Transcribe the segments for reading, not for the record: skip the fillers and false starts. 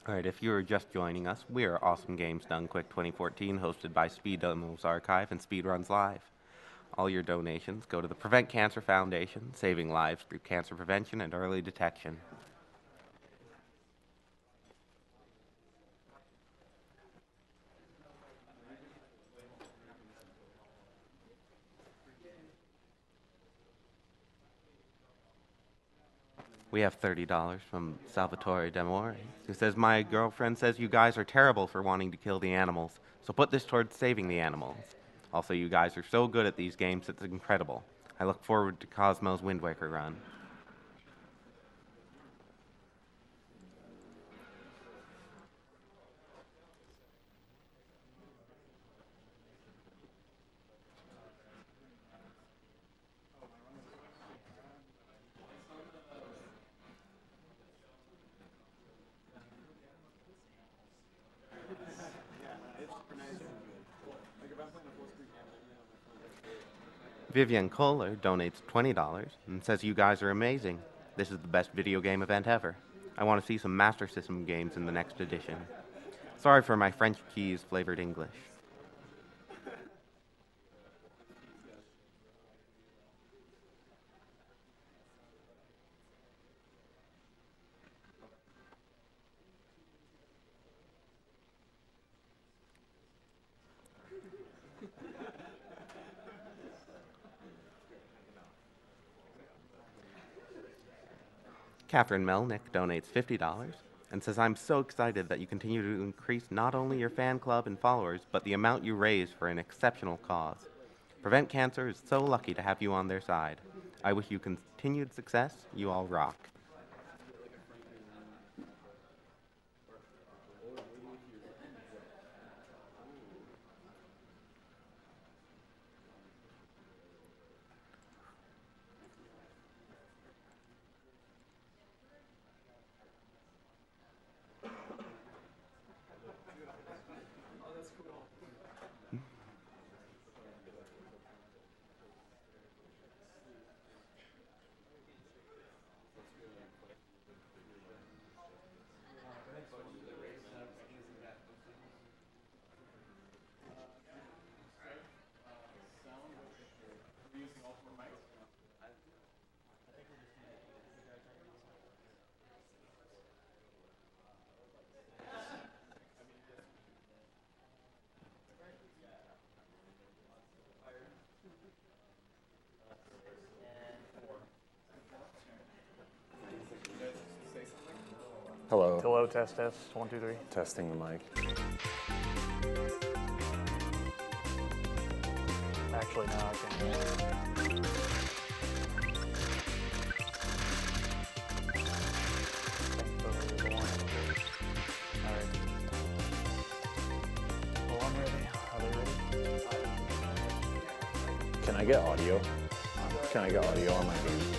Alright, if you are just joining us, we are Awesome Games Done Quick 2014, hosted by Speed Demos Archive and Speed Runs Live. All your donations go to the Prevent Cancer Foundation, saving lives through cancer prevention and early detection. We have $30 from Salvatore Demore, who says, "My girlfriend says you guys are terrible for wanting to kill the animals, so put this towards saving the animals. Also, you guys are so good at these games, it's incredible. I look forward to Cosmo's Wind Waker run." Vivian Kohler donates $20 and says, "You guys are amazing. This is the best video game event ever. I want to see some Master System games in the next edition. Sorry for my French keys flavored English." Catherine Melnick donates $50 and says, "I'm so excited that you continue to increase not only your fan club and followers, but the amount you raise for an exceptional cause. Prevent Cancer is so lucky to have you on their side. I wish you continued success. You all rock." Hello. Hello, test, 1, 2, 3. Testing the mic. Actually, no, I can't hear it. All right. Well, I'm ready. Are they ready? Can I get audio? Can I get audio on my game?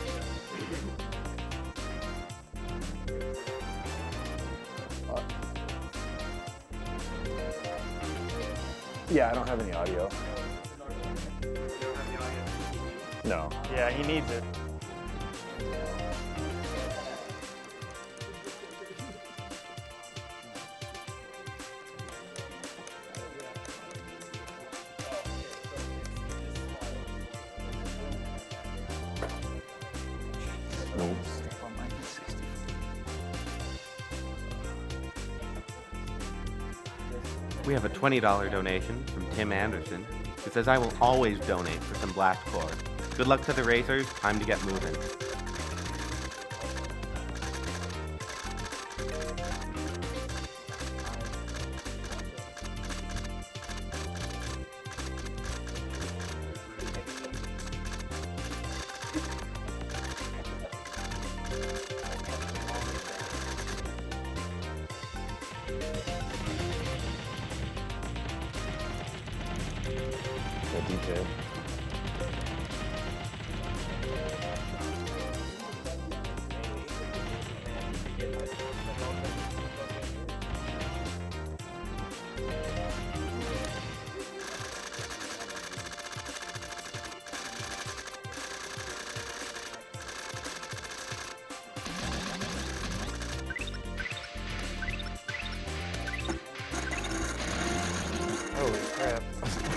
Yeah, I don't have any audio. No. Yeah, he needs it. We have a $20 donation from Tim Anderson, who says, "I will always donate for some Blast Core. Good luck to the racers. Time to get moving." The detail.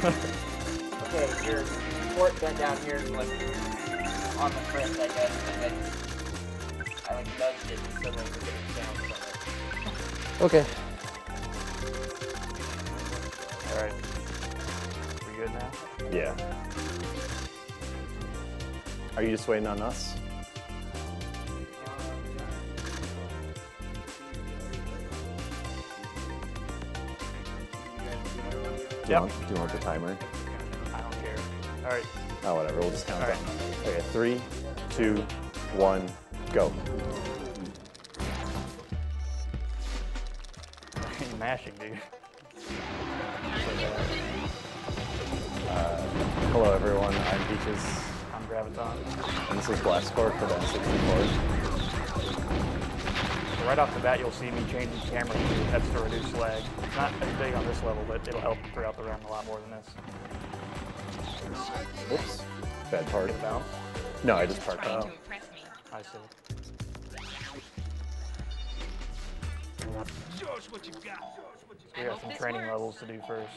Okay, your port gun down here is like on the front, I guess, and then I like nudged it and suddenly we're getting sound from it. Okay. All right. We good now? Yeah. Are you just waiting on us? Do you, Yep. want, do you want the timer? I don't care. All right. Oh, whatever. We'll just count All down. right. Okay, 3, 2, 1, go. You're mashing, dude. Hello, everyone. I'm Peaches, I'm Graviton. and this is Blackscore for the N64. So right off the bat, you'll see me changing camera to that's to reduce lag. It's not as big on this level, but it'll help throughout the run a lot more than this. Whoops. Bad part. Get a bounce. No, I just parked Trying out. to impress me. I see. We got some training levels to do first.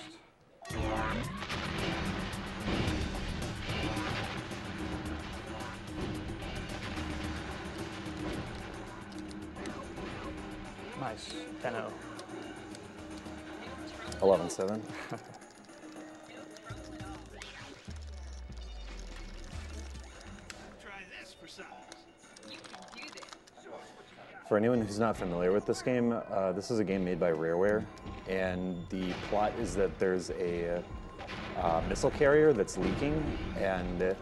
Nice. 10-0. 11-7. You can do this. For anyone who's not familiar with this game, this is a game made by Rareware, and the plot is that there's a missile carrier that's leaking, and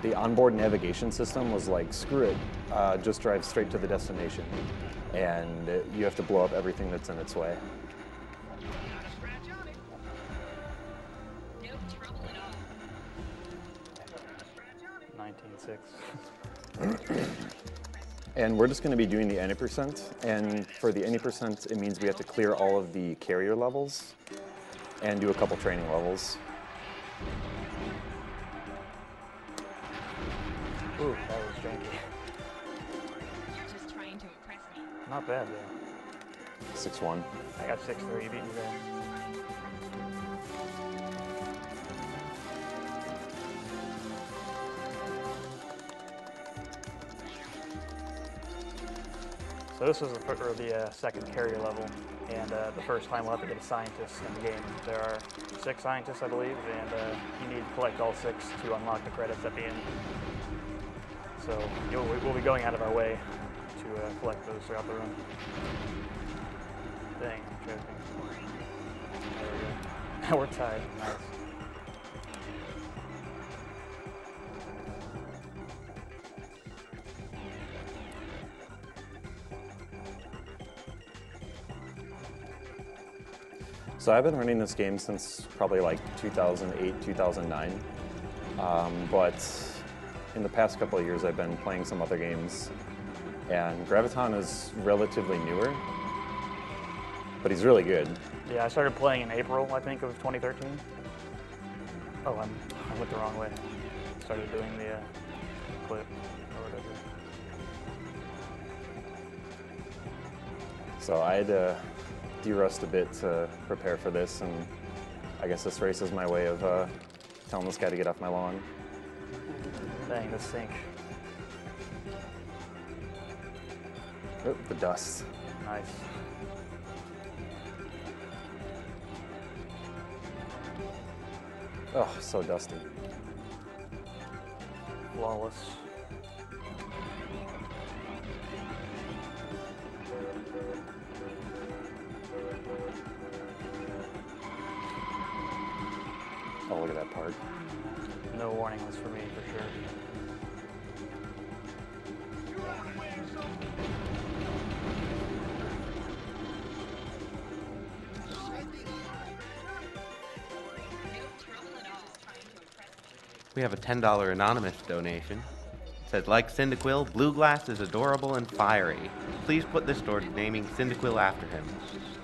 the onboard navigation system was like, screw it, just drive straight to the destination, and you have to blow up everything that's in its way. No trouble at all. 19-6. And we're just going to be doing the any percent, and for the any percent, it means we have to clear all of the carrier levels and do a couple training levels. Ooh, that was janky. You're just trying to impress me. Not bad, though. 6-1. I got 6-3, you beat me there. So this is the second carrier level, and the first time we'll have to get a scientist in the game. There are 6 scientists, I believe, and you need to collect all 6 to unlock the credits at the end. So we'll be going out of our way to collect those throughout the run. Dang, I'm joking. There we go. Now we're tied. Nice. So I've been running this game since probably like 2008, 2009. But in the past couple of years, I've been playing some other games. And Graviton is relatively newer, but he's really good. Yeah, I started playing in April, I think, of 2013. Oh, I went the wrong way. Started doing the clip or whatever. So I had to de-rust a bit to prepare for this, and I guess this race is my way of telling this guy to get off my lawn. Dang, this sink. Oh, the dust. Nice. Oh, so dusty. Flawless. Oh, look at that part. No warning list for me, for sure. No trouble at all. Just trying to impress me. We have a $10 anonymous donation. It says, like Cyndaquil, Blue Glass is adorable and fiery. Please put this toward naming Cyndaquil after him.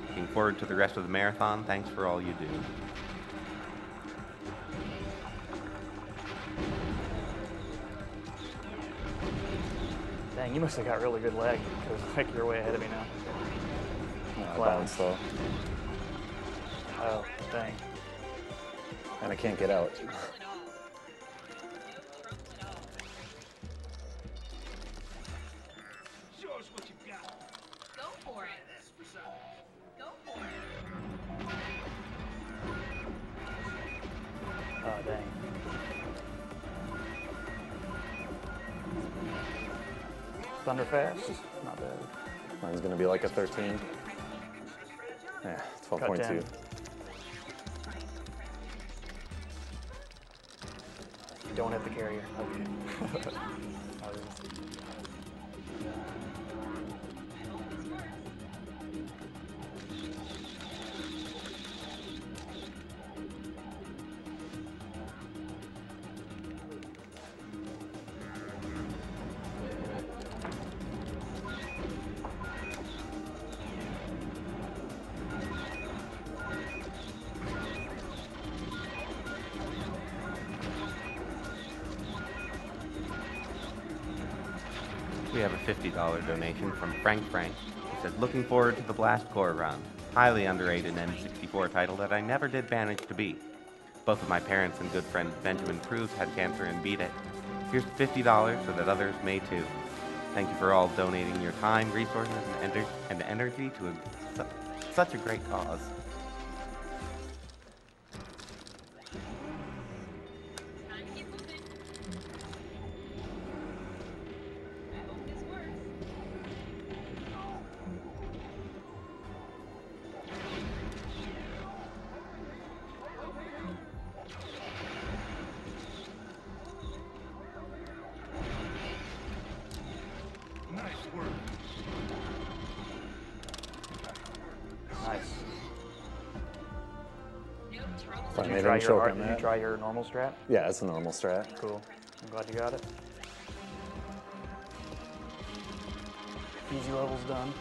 Looking forward to the rest of the marathon. Thanks for all you do. Dang, you must have got really good lag, because like you're way ahead of me now. I Clouds. balanced though. Oh, dang. And I can't get out. Trouble at all. No trouble at all. Show us what you've got. Go for it. Go for it. Oh, dang. Thunderfast? Not bad. Mine's gonna be like a 13. Yeah, 12.2. Don't hit the carrier. Okay. We have a $50 donation from Frank Frank. He said, looking forward to the Blast Core run. Highly underrated N64 title that I never did manage to beat. Both of my parents and good friend Benjamin Cruz had cancer and beat it. Here's $50 so that others may too. Thank you for all donating your time, resources, and energy to such a great cause. Time to get moving. I hope this works. Nice work. Nice. No trouble Fine. at They Did you try didn't choke your, on did you that. try your normal strat? Yeah, it's a normal strat. Cool. I'm glad you got it. Easy level's done.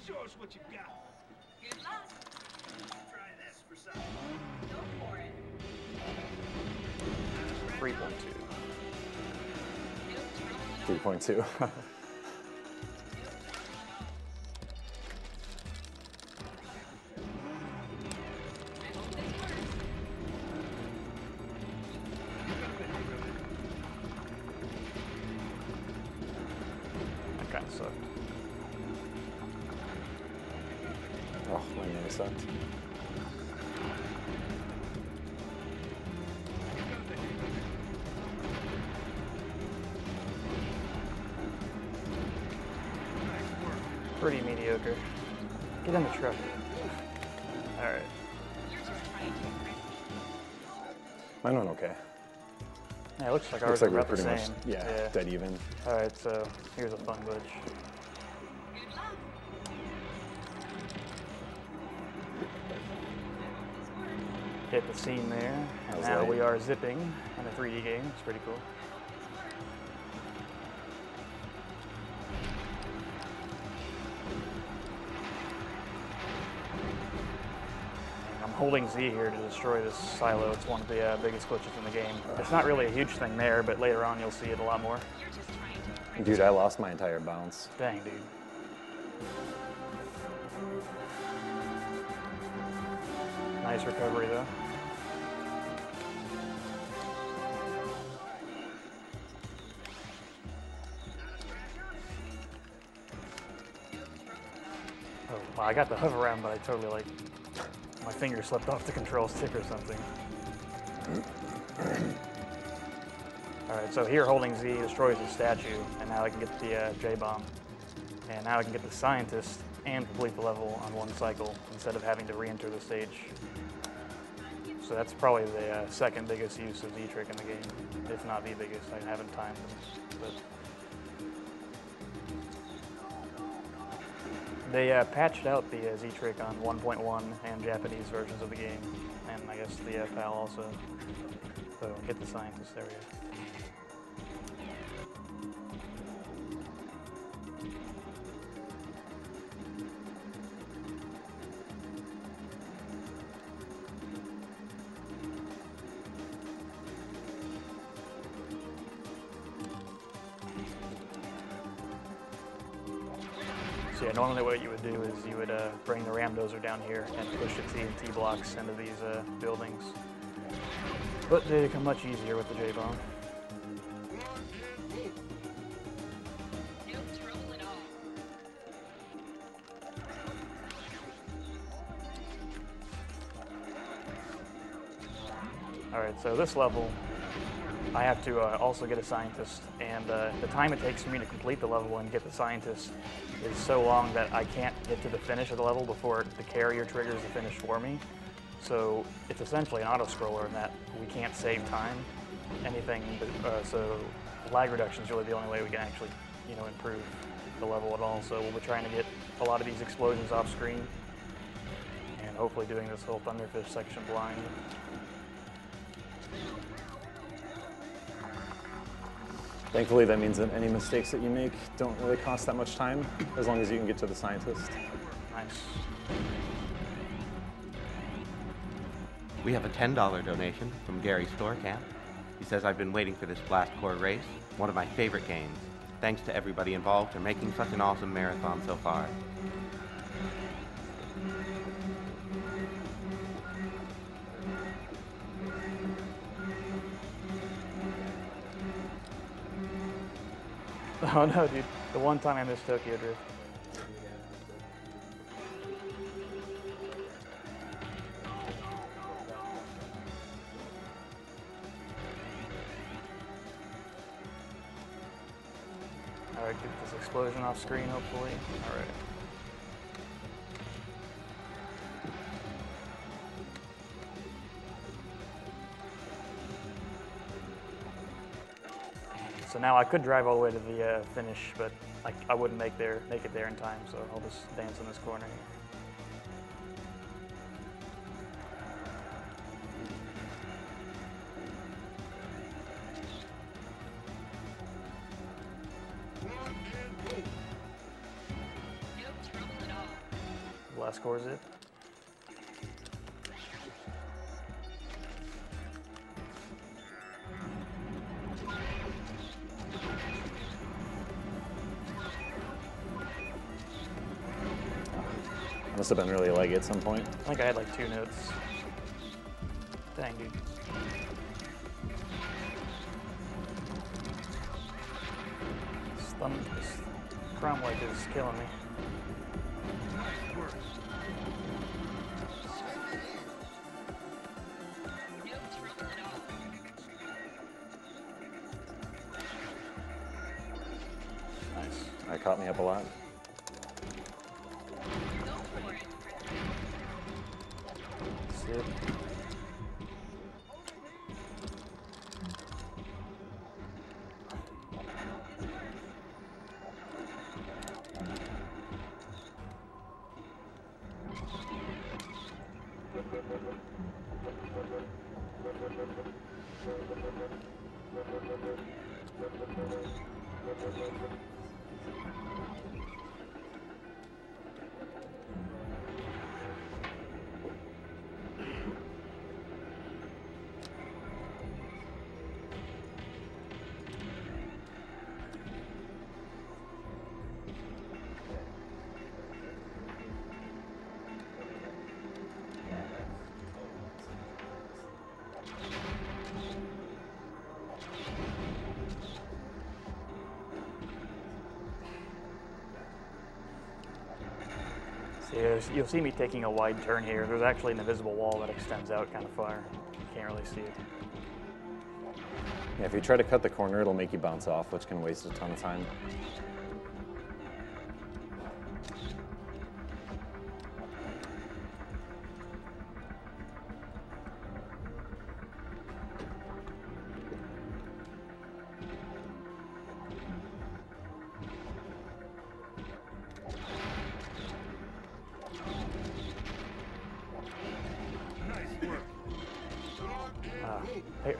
Show us what you've got. Good luck. Try this for size. Go for it. 3.2. No trouble at all. 3.2. I hope this works. That kind of sucked. Oh, my name sucked. Pretty mediocre. Get in the truck. Alright. You're just trying to impress me. Mine went okay. Yeah, it looks like Looks ours like are we're about the pretty much, same. yeah, dead even. Alright, so here's a fun glitch. Good luck. Hit the scene there, That and was now late. we are zipping in a 3D game. It's pretty cool. I'm holding Z here to destroy this silo. It's one of the biggest glitches in the game. It's not really a huge thing there, but later on you'll see it a lot more. You're just trying to impress Dude, I lost my entire bounce. Dang, dude. Nice recovery, though. Oh, well, I got the hover around, but I totally, like, my finger slipped off the control stick or something. All right, so here holding Z destroys the statue, and now I can get the J-bomb. And now I can get the scientist and complete the level on one cycle instead of having to re-enter the stage. So that's probably the second biggest use of Z-Trick in the game, if not the biggest. I haven't timed them, but they patched out the Z-Trick on 1.1 and Japanese versions of the game, and I guess the PAL also. So get the scientist, there we go. So So yeah, normally what you would do is you would bring the ram dozer down here and push the TNT blocks into these buildings. But they become much easier with the J-bomb. No trouble at all. All right, so this level, I have to also get a scientist, and the time it takes for me to complete the level and get the scientist is so long that I can't get to the finish of the level before the carrier triggers the finish for me. So it's essentially an auto-scroller in that we can't save time, anything. So lag reduction is really the only way we can actually, improve the level at all. So we'll be trying to get a lot of these explosions off screen, and hopefully doing this whole Thunderfish section blind. Thankfully, that means that any mistakes that you make don't really cost that much time, as long as you can get to the scientist. Nice. We have a $10 donation from Gary Storecamp. He says, I've been waiting for this Blast Core race, one of my favorite games. Thanks to everybody involved for making such an awesome marathon so far. Oh no, dude. The one time I missed Tokyo Drift. Alright, get this explosion off screen, hopefully. Alright. So now I could drive all the way to the finish, but I wouldn't make it there in time, so I'll just dance in this corner. No trouble at all. Last score is it. Must have been really laggy at some point. I think I had like 2 notes. Dang, dude. This chrome light is killing me. No trouble at all. Nice. That caught me up a lot. Go for it. That's it. So you'll see me taking a wide turn here. There's actually an invisible wall that extends out kind of far. You can't really see it. Yeah, if you try to cut the corner, it'll make you bounce off, which can waste a ton of time.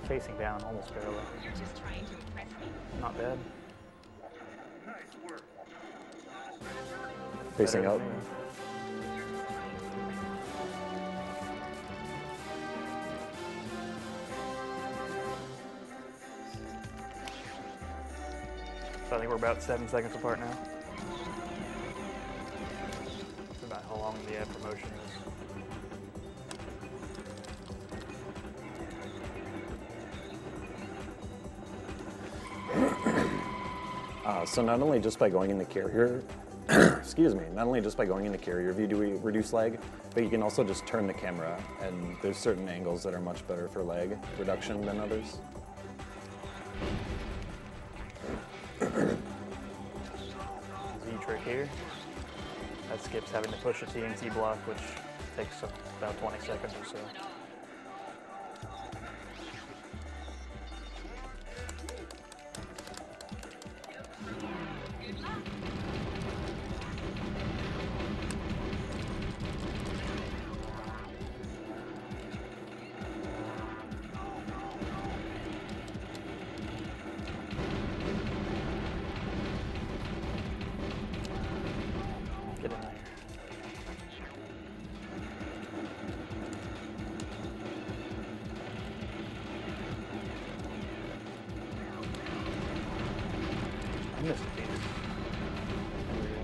Facing down, almost barely. You're just trying to impress me. Not bad. Nice work. Facing Better up. than me. So I think we're about 7 seconds apart now. the promotion is. So not only just by going in the carrier, excuse me, not only just by going in the carrier view do we reduce lag, but you can also just turn the camera, and there's certain angles that are much better for lag reduction than others. Z-trick here. That skips having to push a TNT block, which takes about 20 seconds or so. Get in there. I missed a piece. There we go.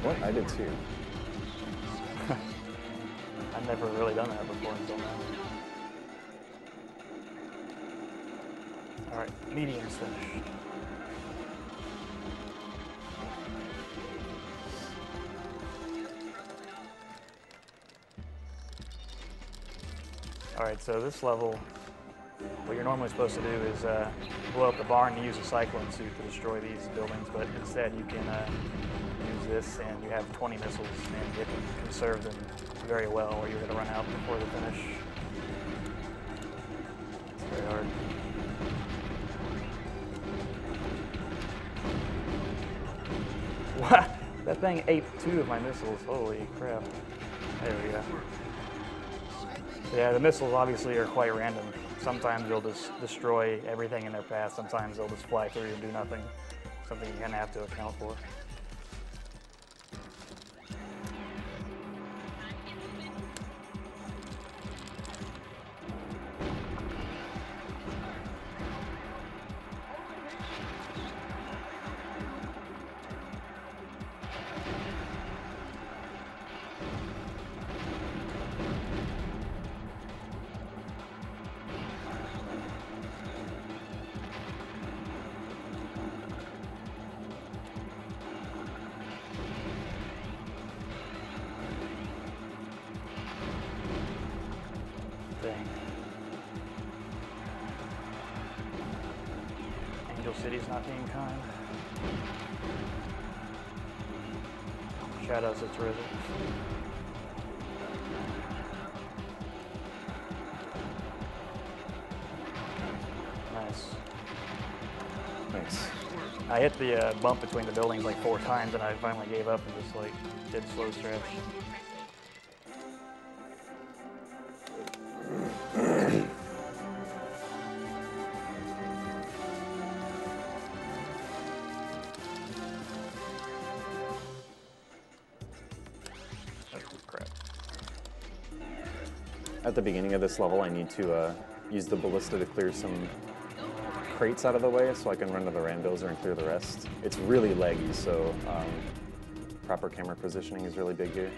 What? I did too. I've never really done that before until now. All right, medium's finished. All right, so this level, what you're normally supposed to do is blow up the barn and use a cyclone suit to destroy these buildings, but instead you can use this and you have 20 missiles and you can conserve them very well or you're going to run out before the finish. It's very hard. What? That thing ate 2 of my missiles. Holy crap. There we go. Yeah, the missiles obviously are quite random. Sometimes they'll just destroy everything in their path. Sometimes they'll just fly through and do nothing. Something you're going to have to account for. Dang. Angel City's not being kind. Shadows its rhythm. Nice. Thanks. I hit the bump between the buildings like 4 times and I finally gave up and just like did slow stretch. Crap. At the beginning of this level, I need to use the ballista to clear some crates out of the way so I can run to the randozer and clear the rest. It's really laggy, so proper camera positioning is really big here.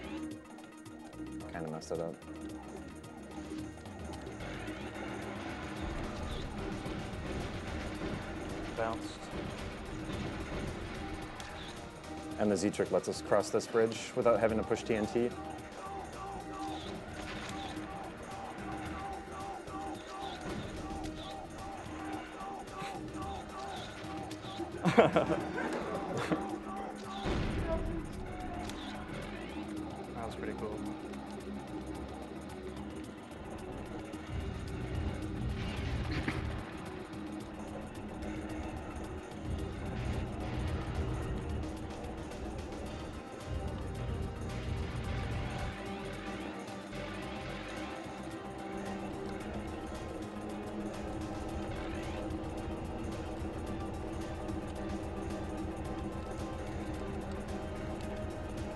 Kind of messed it up. Bounced. And the Z-trick lets us cross this bridge without having to push TNT. That was pretty cool.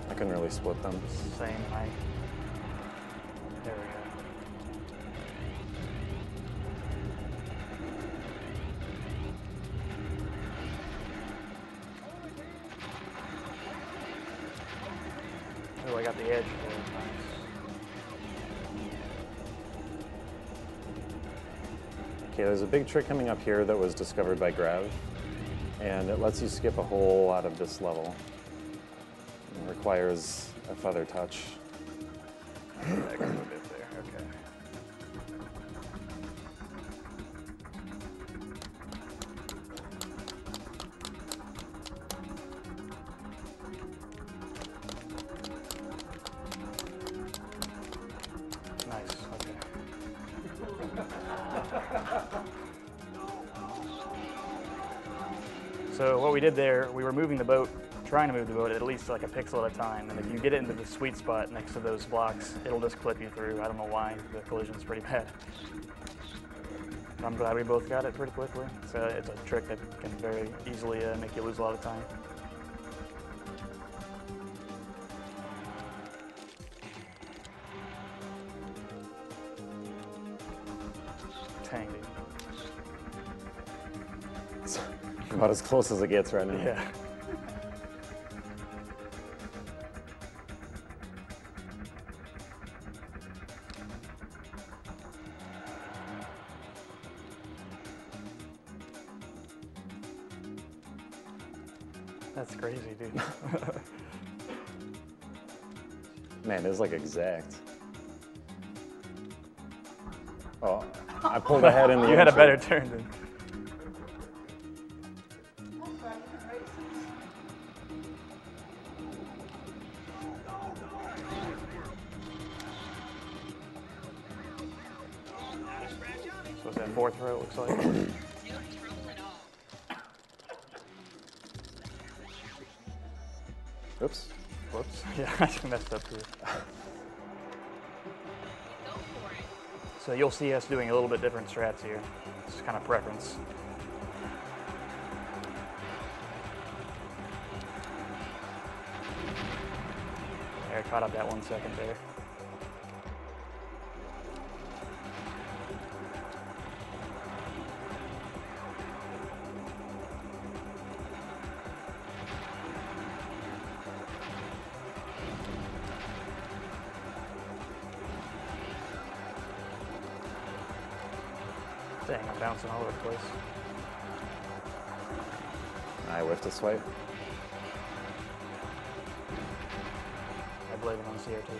I couldn't really split them. Same height. There we go. I got the edge. Okay, there's a big trick coming up here that was discovered by Grav, and it lets you skip a whole lot of this level. It requires a feather touch. Back a little bit there. Okay. Nice. Okay. So what we did there, we were moving the boat, trying to move the boat at least like a pixel at a time, and if you get it into the sweet spot next to those blocks, it'll just clip you through. I don't know why, the collision's pretty bad. I'm glad we both got it pretty quickly. So it's a trick that can very easily make you lose a lot of time. Dang, dude. It's about as close as it gets right now. Yeah. That's crazy, dude. Man, it's like exact. Oh, I pulled ahead in the You had a intro. better turn than. So it's that fourth row, it looks like. No trouble at all. Oops. Whoops. Yeah, I messed up too. Go for it. So you'll see us doing a little bit different strats here. It's kind of preference. There, I caught up that 1 second there. Dang, I'm bouncing all over the place. I whiffed a swipe. I blame it on CR2.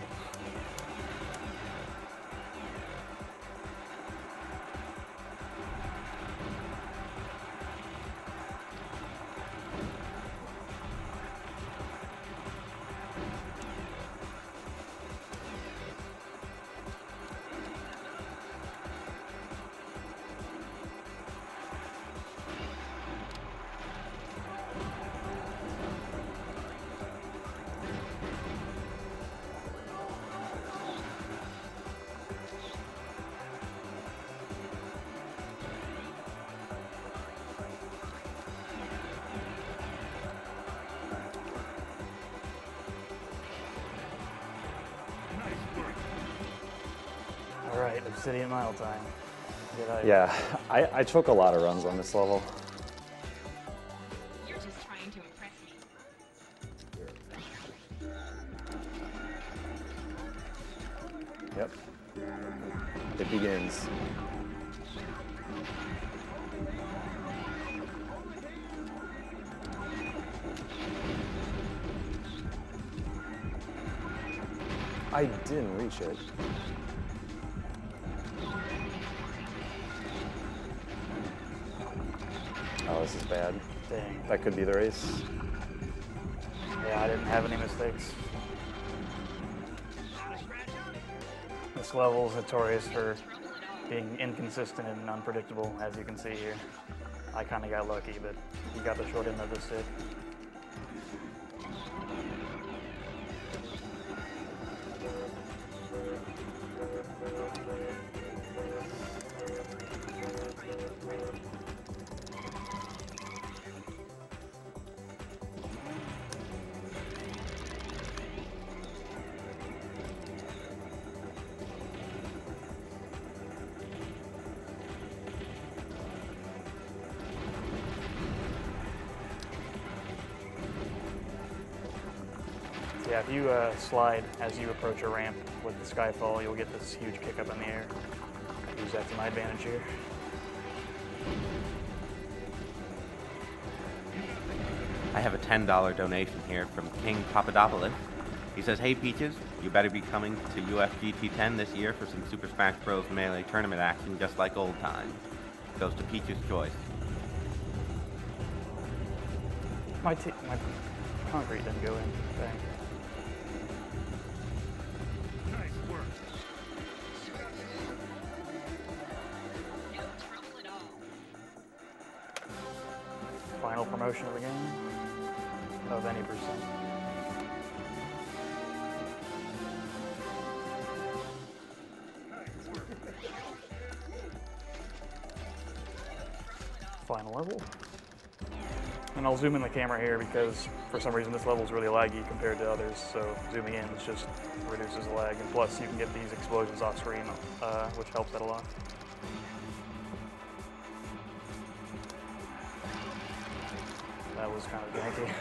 All right, Obsidian Mile time. Get out of here. Yeah, I choke a lot of runs on this level. You're just trying to impress me. Yep. It begins. I didn't reach it. Oh, this is bad. Dang. That could be the race. Yeah, I didn't have any mistakes. This level is notorious for being inconsistent and unpredictable, as you can see here. I kind of got lucky, but you got the short end of the stick. Yeah, if you slide as you approach a ramp with the Skyfall, you'll get this huge kick up in the air. Use that to my advantage here. I have a $10 donation here from King Papadopoulos. He says, "Hey Peaches, you better be coming to UFGT 10 this year for some Super Smash Bros. Melee tournament action just like old times." Goes to Peach's choice. My concrete didn't go in. Dang. Nice work. No trouble at all. Final promotion of the game of any percent. Final level. And I'll zoom in the camera here because for some reason this level is really laggy compared to others, so zooming in just reduces the lag, and plus you can get these explosions off screen, which helps that a lot. That was kind of janky.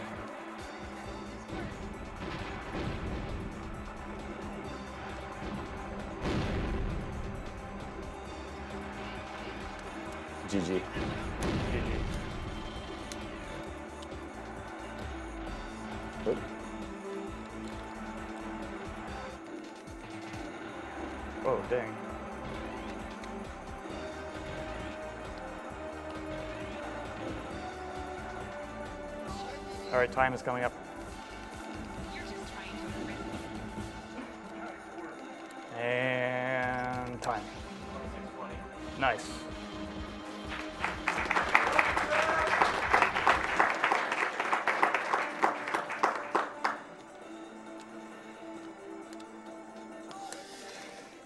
GG. GG. Oop. Oh, dang. All right, time is coming up. You're just trying to And time. 26:20. Nice.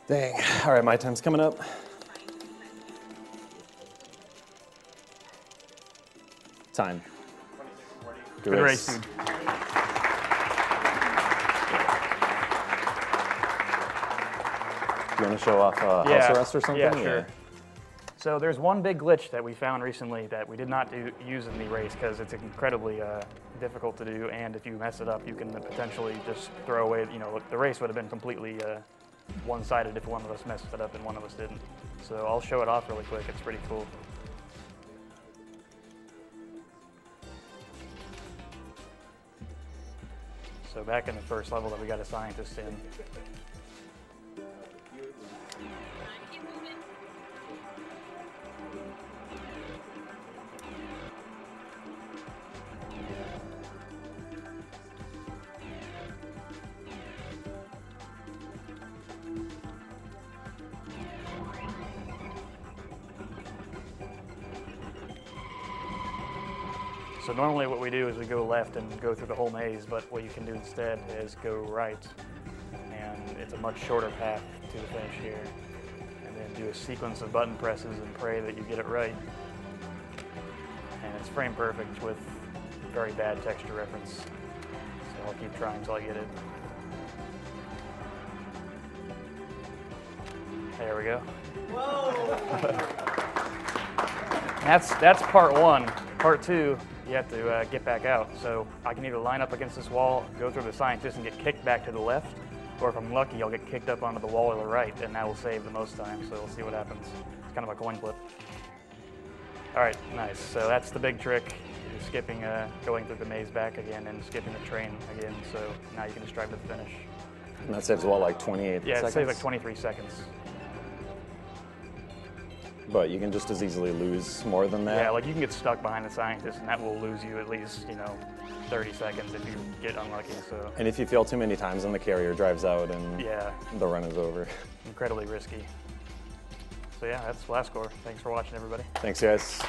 Dang. All right, my time's coming up. Time. 26:40. Good race, dude. You want to show off house arrest or something? Yeah, sure. So there's one big glitch that we found recently that we did not use in the race because it's incredibly difficult to do, and if you mess it up, you can potentially just throw away. You know, the race would have been completely one-sided if one of us messed it up and one of us didn't. So I'll show it off really quick. It's pretty cool. So back in the first level that we got a scientist in. keep moving. So normally what we do is we go left and go through the whole maze, but what you can do instead is go right, and it's a much shorter path to the finish here. And then do a sequence of button presses and pray that you get it right. And it's frame perfect with very bad texture reference. So I'll keep trying until I get it. There we go. That's part one. Part two, you have to get back out. So I can either line up against this wall, go through the scientist, and get kicked back to the left, or if I'm lucky, I'll get kicked up onto the wall to the right, and that will save the most time. So we'll see what happens. It's kind of a coin flip. All right, nice. So that's the big trick. You're skipping, going through the maze back again, and skipping the train again. So now you can just drive to the finish. And that saves, what, like 28 Yeah, it seconds? saves like 23 seconds. But you can just as easily lose more than that? Yeah, like you can get stuck behind the scientist, and that will lose you at least, 30 seconds if you get unlucky. So And if you fail too many times, then the carrier drives out and yeah, the run is over. incredibly risky. So yeah, that's last score. Thanks for watching, everybody. Thanks, guys.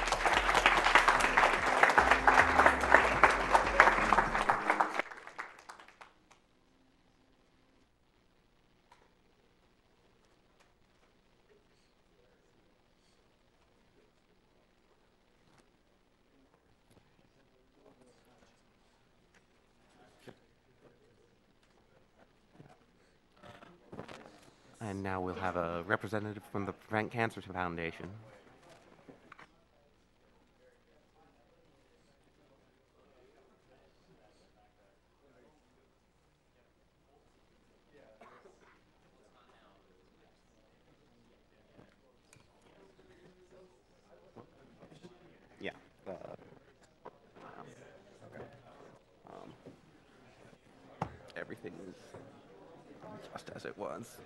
And now we'll have a representative from the Prevent Cancer Foundation. everything is just as it was.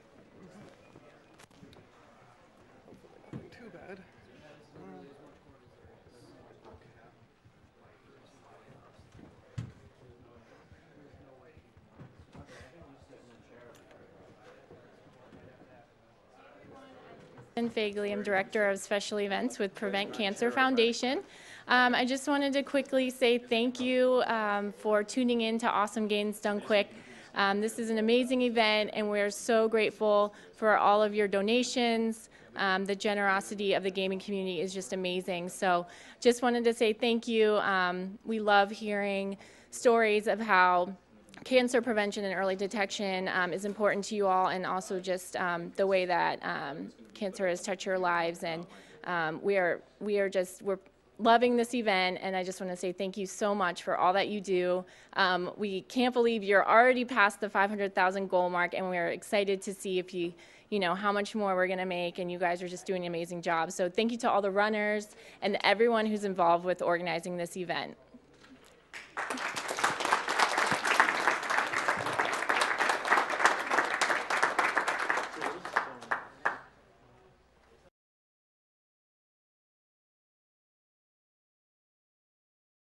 Too bad. And Fagley. I'm Director of Special Events with Prevent Cancer Foundation. I just wanted to quickly say thank you for tuning in to Awesome Gains Done Quick. This is an amazing event, and we're so grateful for all of your donations. The generosity of the gaming community is just amazing. So just wanted to say thank you. We love hearing stories of how cancer prevention and early detection is important to you all, and also just the way that cancer has touched your lives. And we're loving this event, and I just want to say thank you so much for all that you do. We can't believe you're already past the 500,000 goal mark, and we're excited to see if you know how much more we're going to make, and you guys are just doing an amazing job. So thank you to all the runners and everyone who's involved with organizing this event.